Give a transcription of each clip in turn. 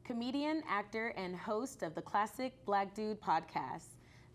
Comedian, actor, and host of the classic Black Dude podcast,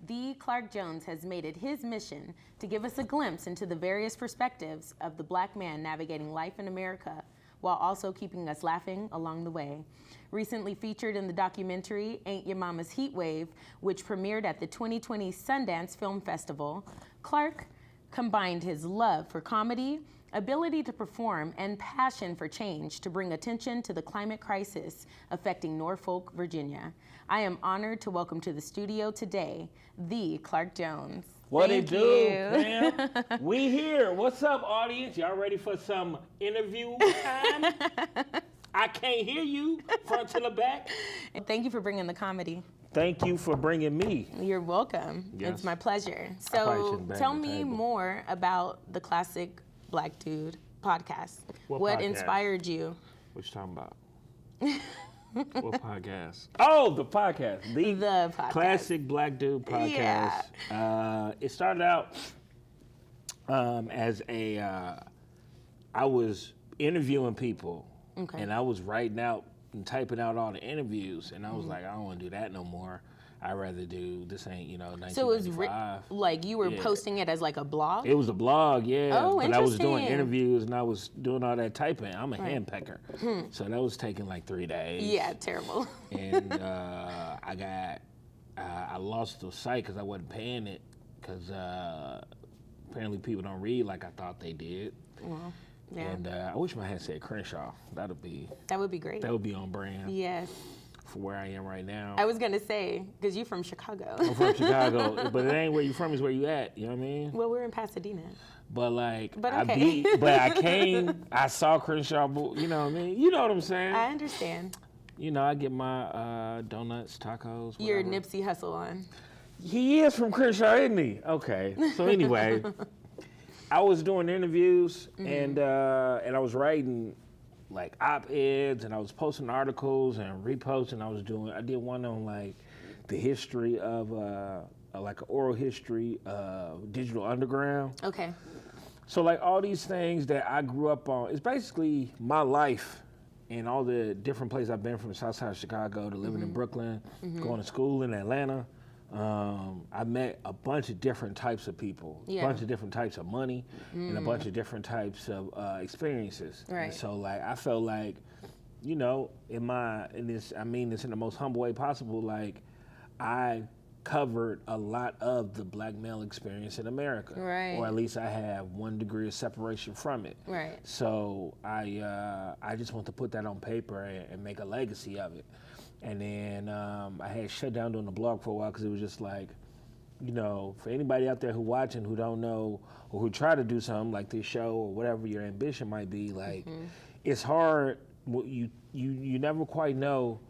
The Clark Jones has made it his mission to give us a glimpse into the various perspectives of the Black man navigating life in America while also keeping us laughing along the way. Recently featured in the documentary Ain't Your Mama's Heat Wave, which premiered at the 2020 Sundance Film Festival, Clark combined his love for comedy, ability to perform, and passion for change to bring attention to the climate crisis affecting Norfolk, Virginia. I am honored to welcome to the studio today, the Clark Jones. What Thank it you. do, fam? We here. What's up, audience? Y'all ready for some interview time? I can't hear you front to the back. And thank you for bringing the comedy. Thank you for bringing me. You're welcome. Yes. It's my pleasure. probably So shouldn't bang tell the me table. more about the classic Black Dude podcast. What podcast? Inspired you? What you talking about? What podcast? Oh, the podcast. The podcast. Classic Black Dude podcast. Yeah. It started out as I was interviewing people, Okay. and I was writing out and typing out all the interviews, and I was like, I don't want to do that no more. I'd rather do this. Ain't 1995. So it was like you were Yeah. posting it as like a blog? It was a blog, yeah. Oh, but I was doing interesting. interviews and I was doing all that typing. I'm a Right. handpecker, so that was taking like 3 days. Yeah, terrible. And I lost the site because I wasn't paying it because apparently people don't read like I thought they did. Well, yeah. And I wish my had said Crenshaw. That would be great. on brand Yes. for where I am right now. I was going to say, because you're from Chicago. I'm from Chicago, but it ain't where you from, it's where you at. You know what I mean? Well, we're in Pasadena. But like, But okay. I saw Crenshaw, you know what I mean? You know what I'm saying? I understand. You know, I get my donuts, tacos, whatever. You're Nipsey Hussle on. He is from Crenshaw, isn't he? Okay. So anyway, I was doing interviews and I was writing like op-eds and I was posting articles and reposting. I did one on like the history of like an oral history of Digital Underground. Okay. So like all these things that I grew up on, it's basically my life and all the different places I've been from the south side of Chicago to living in Brooklyn, going to school in Atlanta. I met a bunch of different types of people, Yeah. a bunch of different types of money, and a bunch of different types of experiences. Right. And so like I felt like, you know, I mean this in the most humble way possible, like I covered a lot of the black male experience in America. Right. Or at least I have 1 degree of separation from it. Right. So I just want to put that on paper and make a legacy of it. And then I had shut down doing the blog for a while because it was just like, you know, for anybody out there who watching who don't know or who try to do something like this show or whatever your ambition might be, like it's hard. You never quite know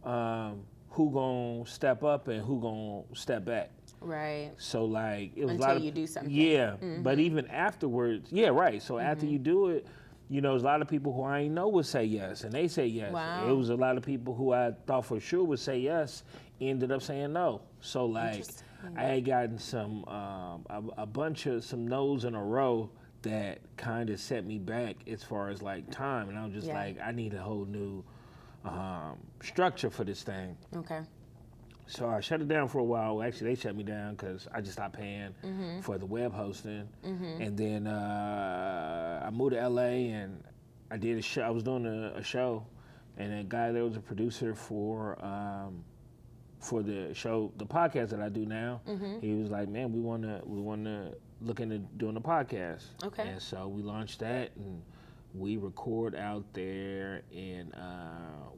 who gonna step up and who gonna step back. Right. So like it was Until a lot of you do something. Yeah, but even afterwards, yeah, right. So after you do it, you know, there's a lot of people who I ain't know would say yes, and they say yes. Wow. It was a lot of people who I thought for sure would say yes, ended up saying no. So like I had gotten some a bunch of some no's in a row that kind of set me back as far as like time, and I was just like, I need a whole new structure for this thing. Okay. So I shut it down for a while. Actually, they shut me down because I just stopped paying for the web hosting. And then I moved to LA and I did a show. I was doing a show, and a guy there was a producer for the show, the podcast that I do now. He was like, "Man, we want to look into doing a podcast." Okay. And so we launched that, and we record out there in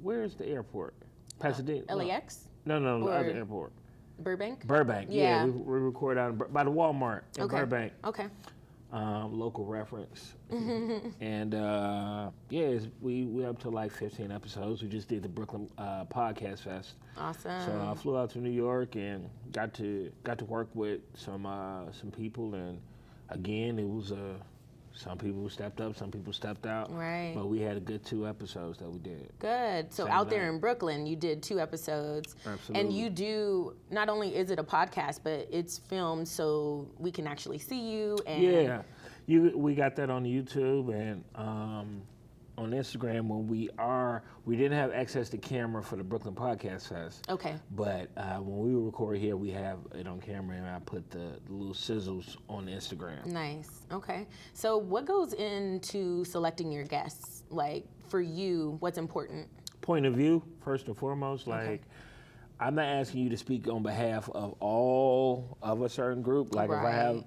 where's the airport? Pasadena. LAX? No, the Or other airport. Burbank? Burbank. Yeah. We record out by the Walmart in Okay. Burbank. Okay. Local reference. And we up to like 15 episodes. We just did the Brooklyn Podcast Fest. Awesome. So I flew out to New York and got to work with some people, and again it was some people stepped up, some people stepped out. Right. But we had a good 2 episodes that we did. Good. So Same out there night. in Brooklyn, you did 2 episodes. Absolutely. And you do, not only is it a podcast, but it's filmed so we can actually see you. And Yeah, we got that on YouTube, and on Instagram when we didn't have access to camera for the Brooklyn Podcast Fest. Okay. But when we record here, we have it on camera, and I put the little sizzles on Instagram. Nice. Okay. So what goes into selecting your guests? Like, for you, what's important? Point of view, first and foremost. Like, Okay. I'm not asking you to speak on behalf of all of a certain group. Like, if I have...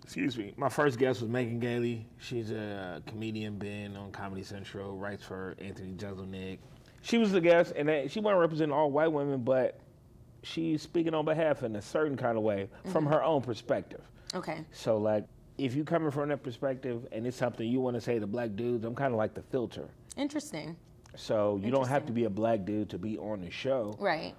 Excuse me. My first guest was Megan Gailey. She's a comedian, been on Comedy Central, writes for Anthony Jeselnik. She was the guest, and she wasn't representing all white women, but she's speaking on behalf in a certain kind of way from her own perspective. Okay. So, like, if you coming from that perspective and it's something you want to say to black dudes, I'm kind of like the filter. Interesting. So you don't have to be a black dude to be on the show. Right.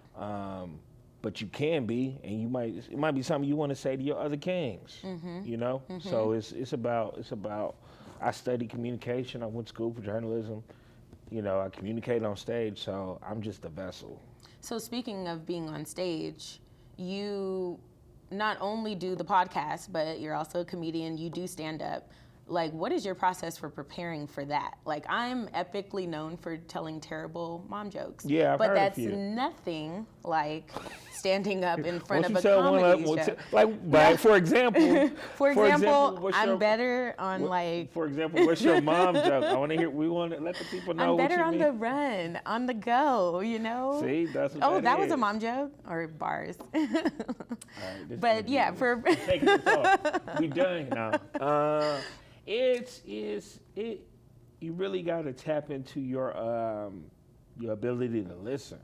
But you can be, and it might be something you want to say to your other kings, you know? So it's about, I studied communication, I went to school for journalism, you know, I communicate on stage, so I'm just a vessel. So speaking of being on stage, you not only do the podcast, but you're also a comedian, you do stand up. Like, what is your process for preparing for that? Like, I'm epically known for telling terrible mom jokes. Yeah, I've but heard that's a few. Nothing like standing up in front Once of you a tell comedy one show. Like, for example, For example, what's I'm your- better on like. For example, what's your mom joke? I want to hear. We want to let the people know I'm better what on you the mean. run, on the go, you know? See, that's what Oh, that was is. a mom joke? Or bars? All right, this But is yeah, ridiculous. for Taking this off. We done now. You really got to tap into your ability to listen.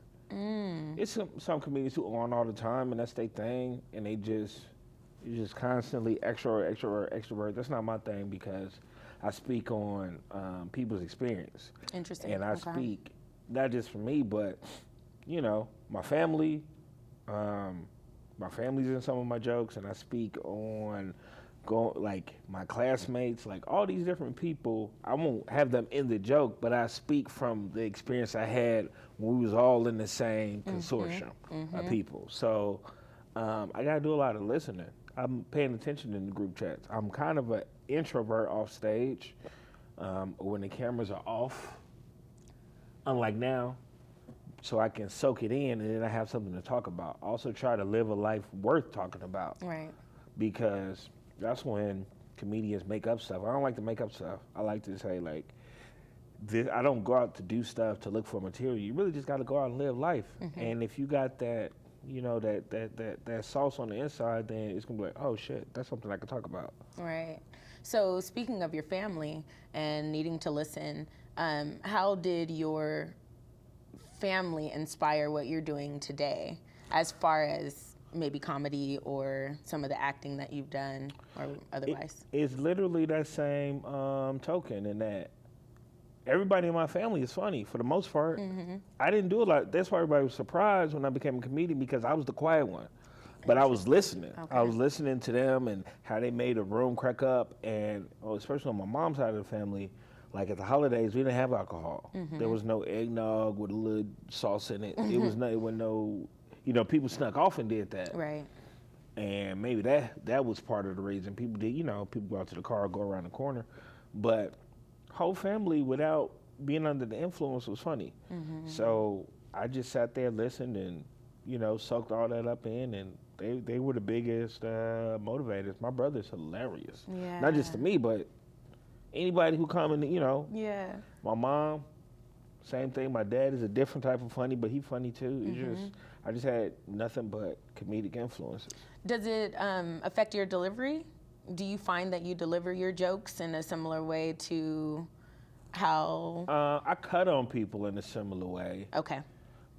It's some comedians who are on all the time, and that's their thing, and you just constantly extrovert. That's not my thing because I speak on people's experience. Interesting. And I Okay. speak not just for me, but you know, my family. My family's in some of my jokes, and I speak on like my classmates, like all these different people. I won't have them in the joke, but I speak from the experience I had when we was all in the same consortium of people. So I gotta do a lot of listening. I'm paying attention in the group chats. I'm kind of an introvert off stage when the cameras are off, unlike now, so I can soak it in and then I have something to talk about. Also try to live a life worth talking about. Right. Because that's when comedians make up stuff. I don't like to make up stuff. I like to say, like, I don't go out to do stuff to look for material. You really just got to go out and live life. And if you got that, you know, that sauce on the inside, then it's going to be like, oh, shit, that's something I can talk about. Right. So speaking of your family and needing to listen, how did your family inspire what you're doing today as far as maybe comedy or some of the acting that you've done or otherwise? It's literally that same token in that everybody in my family is funny for the most part. I didn't do a lot. That's why everybody was surprised when I became a comedian because I was the quiet one. But I was listening. Okay. I was listening to them and how they made a room crack up. And especially on my mom's side of the family, like at the holidays, we didn't have alcohol. There was no eggnog with a little sauce in it. It was no, you know, people snuck off and did that. Right. And maybe that was part of the reason people did, you know, people go out to the car, go around the corner. But whole family without being under the influence was funny. So I just sat there, listened, and, you know, soaked all that up in, and they were the biggest motivators. My brother's hilarious. Yeah. Not just to me, but anybody who come in, you know. Yeah. My mom, same thing. My dad is a different type of funny, but he funny too. It's I just had nothing but comedic influences. Does it affect your delivery? Do you find that you deliver your jokes in a similar way to how? I cut on people in a similar way, Okay.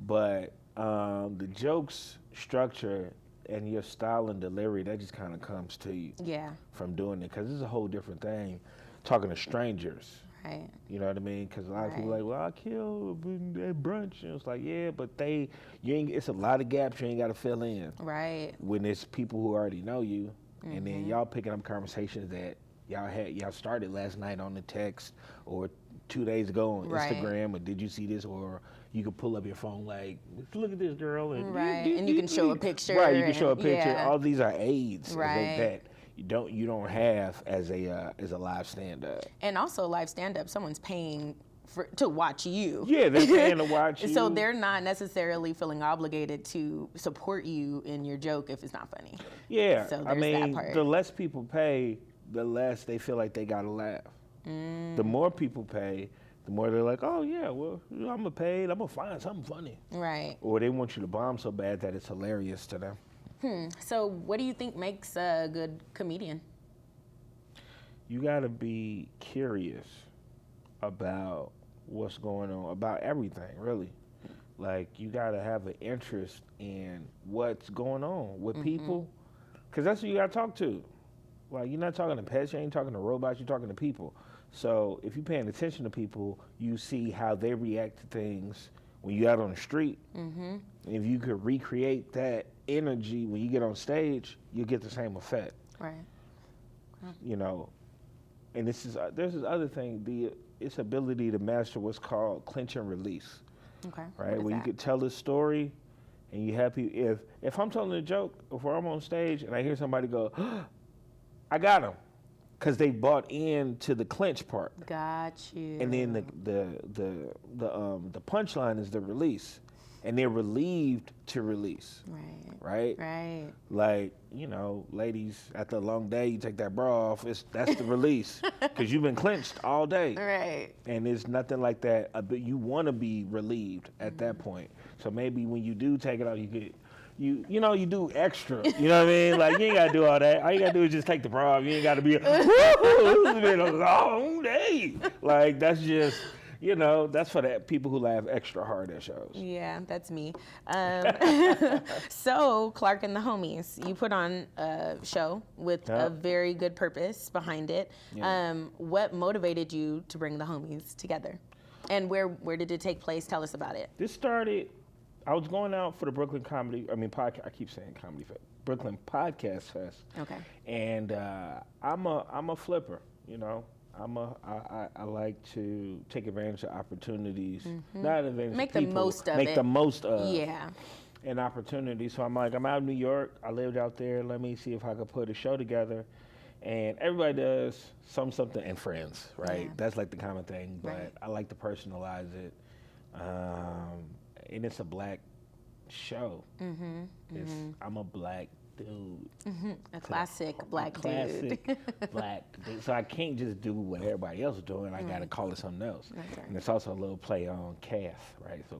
but the jokes structure and your style and delivery, that just kind of comes to you Yeah. from doing it, because it's a whole different thing talking to strangers. Right. You know what I mean? Because a lot of people are like, well, I killed at brunch. And it's like, yeah, but it's a lot of gaps you ain't got to fill in. Right. When it's people who already know you, and then y'all picking up conversations that y'all started last night on the text or 2 days ago on Right. Instagram, or did you see this? Or you can pull up your phone like, look at this girl. And Right. And you can show a picture. Right, you can show a and- picture. yeah. All these are aids Right. that you don't have as a live stand-up. And also live stand-up, someone's paying to watch you. Yeah, they're paying to watch you. So they're not necessarily feeling obligated to support you in your joke if it's not funny. Yeah, So I mean, that part. the less people pay, the less they feel like they gotta laugh. The more people pay, the more they're like, oh yeah, well, I'm gonna pay, I'm gonna find something funny. Right. Or they want you to bomb so bad that it's hilarious to them. So what do you think makes a good comedian? You gotta be curious about what's going on, about everything, really. Like, you gotta have an interest in what's going on with people, because that's who you gotta talk to. Like, you're not talking to pets, you ain't talking to robots, you're talking to people. So if you're paying attention to people, you see how they react to things when you're out on the street. If you could recreate that energy when you get on stage, you'll get the same effect. Right. You know, and there's this other thing, its ability to master what's called clinch and release. Okay. Right, where you could tell a story, and you have people. If I'm telling a joke, if I'm on stage and I hear somebody go, I got him, because they bought into the clinch part. Got you. And then the punchline is the release, and they're relieved to release. Right. Right. Like, you know, ladies, after a long day, you take that bra off. That's the release, because you've been clenched all day. Right. And it's nothing like that. But you want to be relieved at that point. So maybe when you do take it off, you do extra. You know what I mean? Like, you ain't got to do all that. All you got to do is just take the bra off. You ain't got to be, this has been a long day. Like, that's just, that's for the people who laugh extra hard at shows. Yeah, that's me. So, Clark and the Homies, you put on a show with a very good purpose behind it. Yeah. What motivated you to bring the Homies together? And where did it take place? Tell us about it. This started, I was going out for the Brooklyn podcast. I keep saying Comedy Fest. Brooklyn Podcast Fest. Okay. And I'm a flipper, I like to take advantage of opportunities. Not advantage Make of people. the most of it. Make the most of. Yeah. An opportunity. So I'm like, I'm out of New York. I lived out there. Let me see if I could put a show together. And everybody does something, and friends, right? Yeah. That's like the common thing. But Right. I like to personalize it. And it's a black show. I'm a black dude. A classic black dude. Black dude. So I can't just do what everybody else is doing. I got to call it something else. That's right. And it's also a little play on Cath, right? So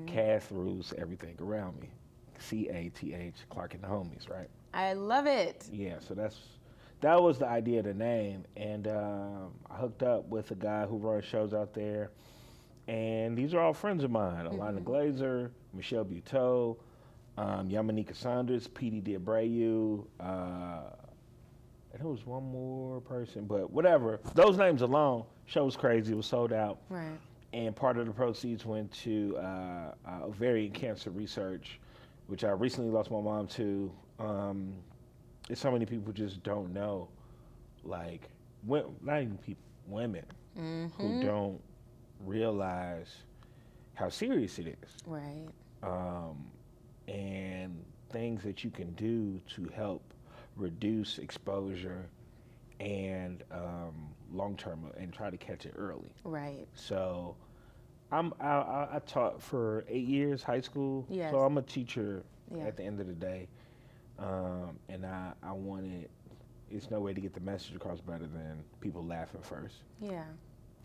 Cath rules everything around me. CATH, Clark and the Homies, right? I love it. Yeah, so that was the idea of the name. And I hooked up with a guy who runs shows out there. And these are all friends of mine. Alana Glazer, Michelle Buteau, Yamanika Saunders, Petey D'Abreu, and there was one more person, but whatever. Those names alone, show was crazy. It was sold out. Right. And part of the proceeds went to ovarian cancer research, which I recently lost my mom to. There's so many people just don't know, like, not even people, women, who don't realize how serious it is. Right. And things that you can do to help reduce exposure and long-term, and try to catch it early. Right. So I taught for 8 years, high school. Yes. So I'm a teacher Yeah. at the end of the day. And I wanted, it's no way to get the message across better than people laughing first. Yeah.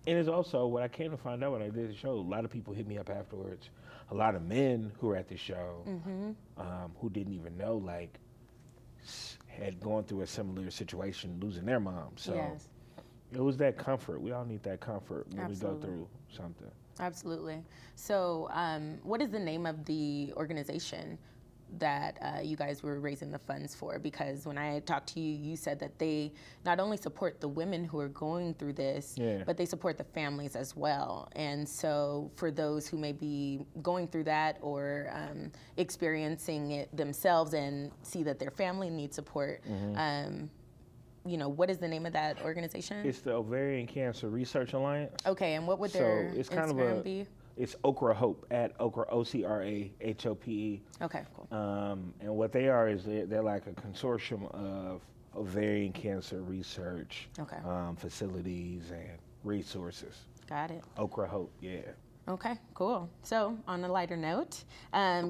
And it's also what I came to find out when I did the show. A lot of people hit me up afterwards. A lot of men who were at the show who didn't even know, like, had gone through a similar situation, losing their mom. So Yes. it was that comfort. We all need that comfort when Absolutely. we go through something. Absolutely. So, what is the name of the organization that you guys were raising the funds for? Because when I talked to you, you said that they not only support the women who are going through this, Yeah. but they support the families as well. And so for those who may be going through that or experiencing it themselves and see that their family needs support, what is the name of that organization? It's the Ovarian Cancer Research Alliance. Okay, and what would their it's Instagram be? It's Okra Hope, at Okra, OCRAHOPE. Okay, cool. And what they are is they're like a consortium of ovarian cancer research, Okay. facilities and resources. Got it. Okra Hope, yeah. Okay, cool. So, on a lighter note,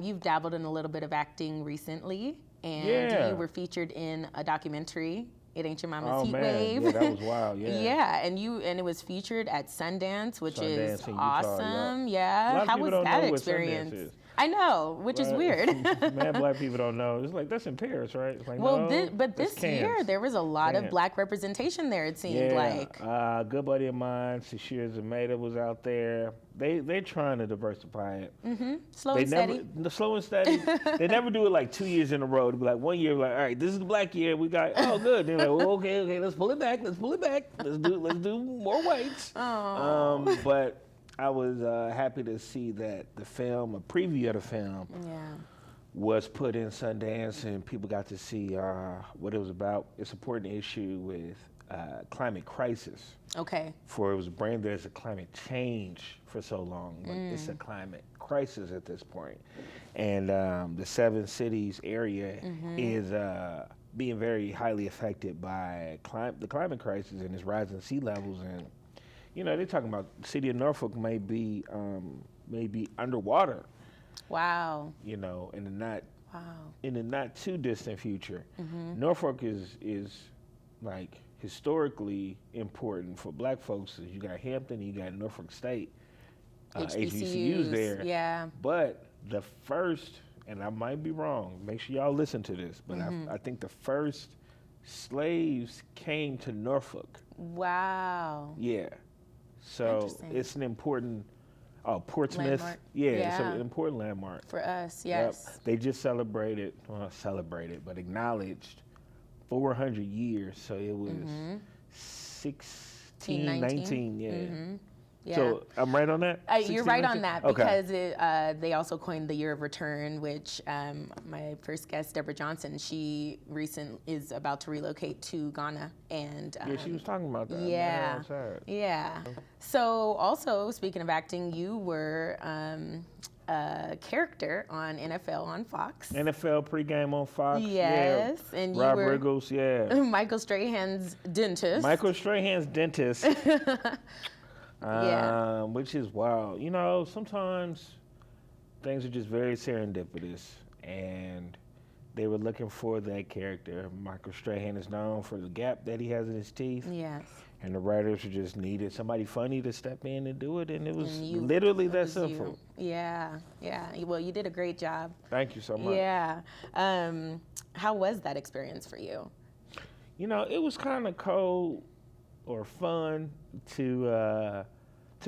you've dabbled in a little bit of acting recently, and Yeah. you were featured in a documentary, It Ain't Your Mama's Oh Heat man, Wave. yeah, that was wild. Yeah. Yeah, and it was featured at Sundance, which is Sundance in Utah, awesome. A Yeah, lot of how people was don't that know what experience? Sundance is. I know, which is But- weird. Man, black people don't know. It's like, that's in Paris, right? It's like, Well, no, but that's this year Cannes. there was a lot of Cannes. black representation there. It seemed like. A good buddy of mine, Sashir Zameda, was out there. They're trying to diversify it. Slow and steady. Slow and steady. They never do it like 2 years in a row. It'd be like 1 year, like, all right, this is the black year. We got, oh, good. They're like, well, okay, let's pull it back. Let's do more weights. But I was happy to see that a preview of the film, was put in Sundance, and people got to see what it was about. It's an important issue with climate crisis. Okay. For it was branded as a climate change for so long, but it's a climate crisis at this point. And the 7 cities area is being very highly affected by the climate crisis and its rising sea levels. And they're talking about the city of Norfolk may be underwater. Wow. In the not too distant future. Norfolk is like historically important for black folks. You got Hampton, you got Norfolk State, HBCUs there. Yeah. But the first, and I might be wrong, make sure y'all listen to this, but I think the first slaves came to Norfolk. Wow. Yeah. So Interesting. it's an important, Portsmouth. Landmark. Yeah, it's Yeah. an important landmark. For us, yes. Yep. They just but acknowledged 400 years. So it was 1619, yeah. Yeah. So I'm right on that? You're right on 1619? that Okay. because they also coined the year of return, which my first guest, Deborah Johnson, she is about to relocate to Ghana, and Yeah, she was talking about that. Yeah, outside. yeah. So also speaking of acting, you were a character on NFL on Fox. NFL pregame on Fox. Yes, yeah. and you Rob were Riggles, yeah. Michael Strahan's dentist. Michael Strahan's dentist. Yeah. Which is wild. Sometimes things are just very serendipitous, and they were looking for that character. Michael Strahan is known for the gap that he has in his teeth. Yes. And the writers just needed somebody funny to step in and do it, and it was And literally it that was you. simple. Yeah, yeah. Well, you did a great job. Thank you so much. Yeah. How was that experience for you? It was kind of cold or fun to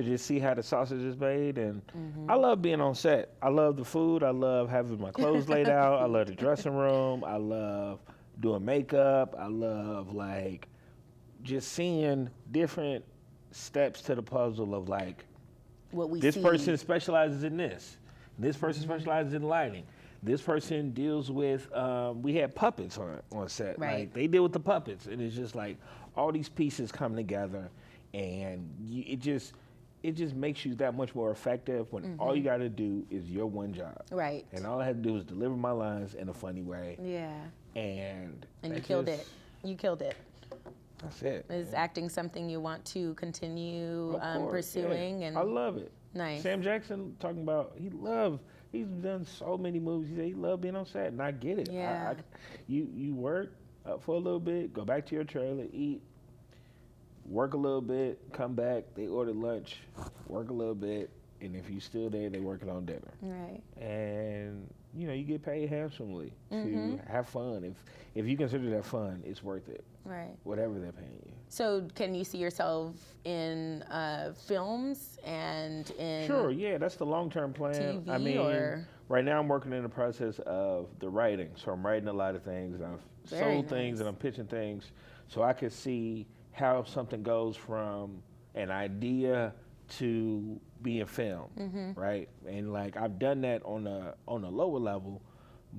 just see how the sausage is made, and I love being on set. I love the food. I love having my clothes laid out. I love the dressing room. I love doing makeup. I love just seeing different steps to the puzzle of What we this see. person specializes in this. This person specializes in lighting. This person deals with, we had puppets on set. Right. They deal with the puppets. And it's just all these pieces come together, and it just makes you that much more effective when all you got to do is your one job. Right. And all I had to do was deliver my lines in a funny way. Yeah. And you killed it. You killed it. That's it. Is acting something you want to continue Of course, pursuing? yeah. And I love it. Nice. Sam Jackson talking about he's done so many movies. He said he loved being on set, and I get it. Yeah. You work for a little bit, go back to your trailer, eat, work a little bit, come back. They order lunch, work a little bit, and if you're still there, they working on dinner. Right. And you get paid handsomely to have fun. If you consider that fun, it's worth it. Right. Whatever they're paying you. So can you see yourself in films and in Sure, yeah, that's the long-term plan. TV right now I'm working in the process of the writing. So I'm writing a lot of things. I've Very sold things nice. and I'm pitching things. So I could see how something goes from an idea to being filmed, right? And I've done that on a lower level,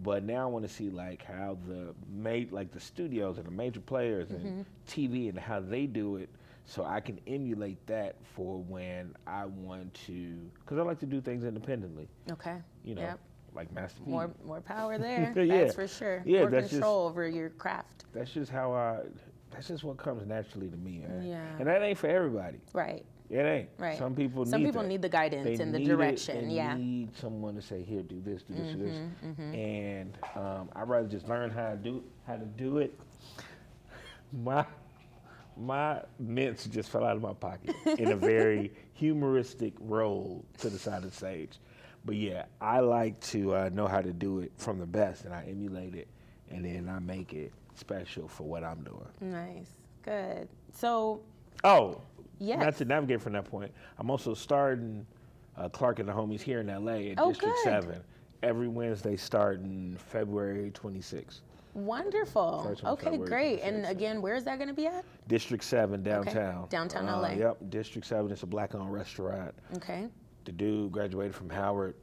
but now I want to see how the studios and the major players and TV and how they do it, so I can emulate that for when I want to, because I like to do things independently. Okay. You know, Yep. like Master P. More power there. Yeah. That's for sure. Yeah, more that's control over your craft. That's just that's just what comes naturally to me, man. Yeah. And that ain't for everybody. Right. It ain't. Right. Some people need the guidance and the direction. They need someone to say, here, do this, do this, do this. And I'd rather just learn how to do it. My mints just fell out of my pocket in a very humoristic role to the side of the stage. But yeah, I like to know how to do it from the best, and I emulate it, and then I make it special for what I'm doing. Nice. Good. So. Oh. Yes. Not to navigate from that point, I'm also starting Clark and the Homies here in LA at District 7. Every Wednesday starting February 26th. Wonderful. Okay, great. And again, where is that going to be at? District 7, downtown. Okay. Downtown LA. Yep, District 7. It's a black-owned restaurant. Okay. The dude graduated from Howard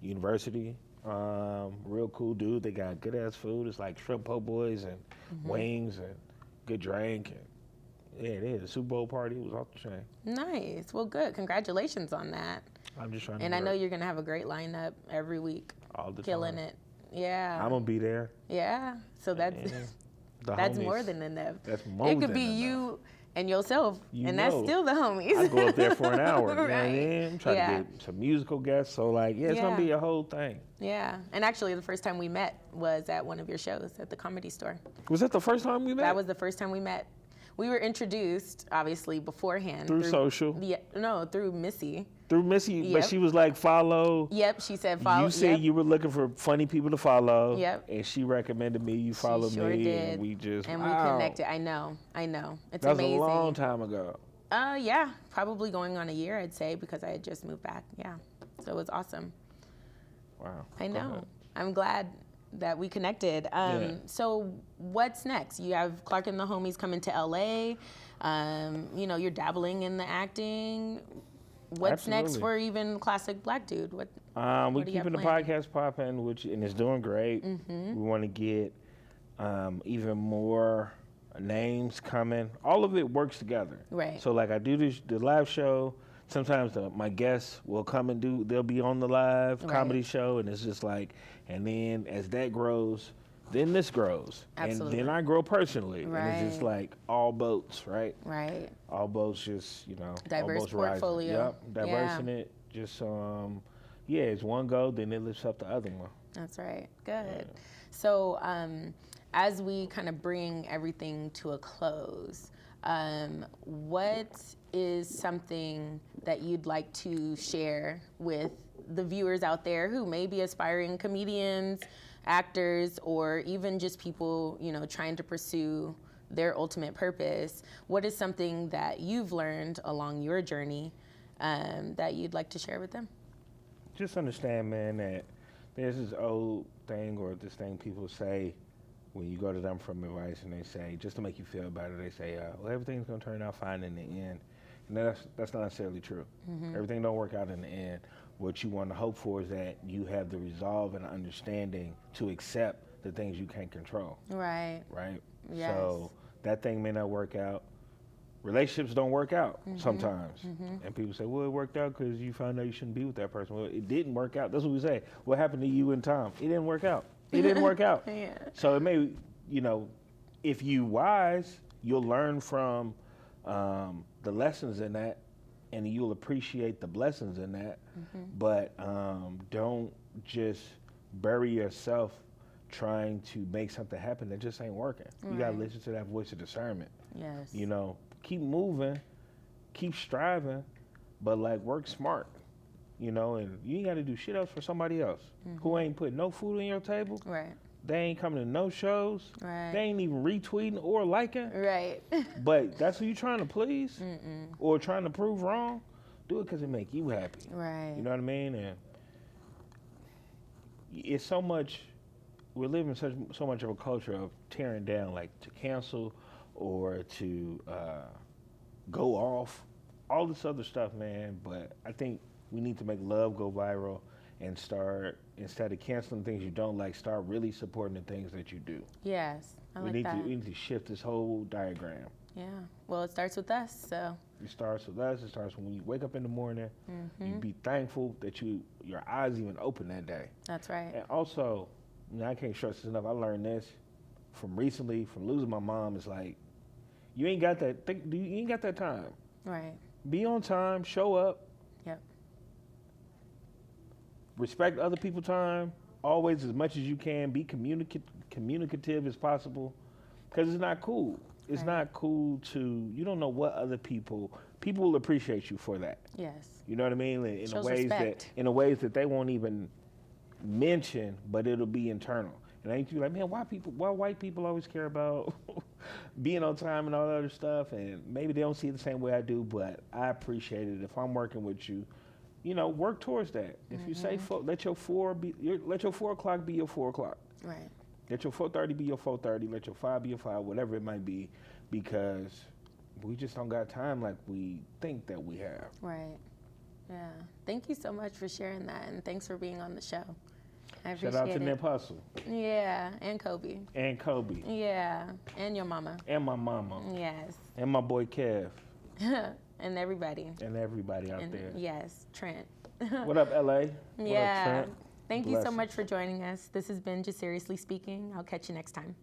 University. Real cool dude. They got good-ass food. It's like shrimp po' boys and wings and good drink. And yeah, it is. The Super Bowl party was off the chain. Nice. Well, good. Congratulations on that. I'm just trying to And I know you're going to have a great lineup every week. All the Killing time. it. Yeah. I'm going to be there. Yeah. So that's homies, more than enough. That's more It could than be enough. you and yourself, You and know. that's still the homies. I go up there for an hour. Right. Man, I'm trying to get some musical guests. So, like, it's going to be a whole thing. Yeah. And actually, the first time we met was at one of your shows at the Comedy Store. Was that the first time we met? That was the first time we met. We were introduced, obviously, beforehand. Through social? Yeah, no, through Missy. Through Missy, Yep. but she was like, follow. Yep, she said follow. You said you were looking for funny people to follow. Yep. And she recommended me. You follow She sure me. did. And we just, And wow. we connected. I know. It's That amazing. was a long time ago. Yeah, probably going on a year, I'd say, because I had just moved back. Yeah, so it was awesome. Wow. I Go know. ahead. I'm glad that we connected. Yeah. So what's next? You have Clark and the Homies coming to LA. You're dabbling in the acting. What's next Absolutely. for even Classic Black Dude? What We're do you have keeping the planned? podcast popping, and it's doing great. We want to get even more names coming. All of it works together. Right. So like I do the live show. Sometimes my guests will come and they'll be on the live comedy show, and it's just like, and then as that grows, then this grows. Absolutely. And then I grow personally. Right. And it's just like all boats, right? Right. All boats just, Diverse all boats portfolio. rising. Yep, diverse in it. Just, it's one go, then it lifts up the other one. That's right. Good. So as we kind of bring everything to a close, what is something that you'd like to share with the viewers out there who may be aspiring comedians, actors, or even just people, trying to pursue their ultimate purpose? What is something that you've learned along your journey that you'd like to share with them? Just understand, man, that there's this old thing or this thing people say when you go to them for advice, and they say, just to make you feel better, they say, well, everything's going to turn out fine in the end. And that's not necessarily true. Everything don't work out in the end. What you want to hope for is that you have the resolve and understanding to accept the things you can't control. Right. Right? Yes. So that thing may not work out. Relationships don't work out sometimes. And people say, well, it worked out because you found out you shouldn't be with that person. Well, it didn't work out. That's what we say. What happened to you and Tom? It didn't work out. It didn't work out. Yeah. So it may, if you wise, you'll learn from the lessons in that, and you'll appreciate the blessings in that. But don't just bury yourself trying to make something happen that just ain't working. You gotta listen to that voice of discernment. Yes. Keep moving, keep striving, but work smart. And you ain't gotta do shit else for somebody else who ain't putting no food on your table. Right. They ain't coming to no shows. Right. They ain't even retweeting or liking. Right. But that's who you trying to please or trying to prove wrong. Do it because it make you happy. Right. You know what I mean? And it's so much. We're living so much of a culture of tearing down, to cancel or to go off, all this other stuff, man. But I think we need to make love go viral and start, instead of canceling things you don't like, start really supporting the things that you do. Yes. I like we that. need to shift this whole diagram. Yeah. Well, it starts with us, so. It starts with us. It starts when you wake up in the morning. You be thankful that your eyes even open that day. That's right. And also, I can't stress this enough. I learned this from recently, from losing my mom. It's like, you ain't got that. You ain't got that time. Right. Be on time. Show up. Yep. Respect other people's time. Always, as much as you can, be communicative as possible. Because it's not cool. It's not cool to, you don't know what other people will appreciate you for that. Yes. You know what I mean? Shows respect. In ways that they won't even mention, but it'll be internal. And ain't you like, man, why white people always care about being on time and all that other stuff? And maybe they don't see it the same way I do, but I appreciate it. If I'm working with you, work towards that. If you say let your 4 o'clock be your 4 o'clock. Right. Let your 4:30 be your 4:30. Let your 5 be your 5, whatever it might be, because we just don't got time like we think that we have. Right. Yeah. Thank you so much for sharing that, and thanks for being on the show. I appreciate it. Shout out to Nip Hustle. Yeah, and Kobe. Yeah, and your mama. And my mama. Yes. And my boy Kev. And everybody. And everybody out there. Yes, Trent. What up, LA? Yeah. What up, Trent? Thank you so much for joining us. This has been Jasiriously Speaking. I'll catch you next time.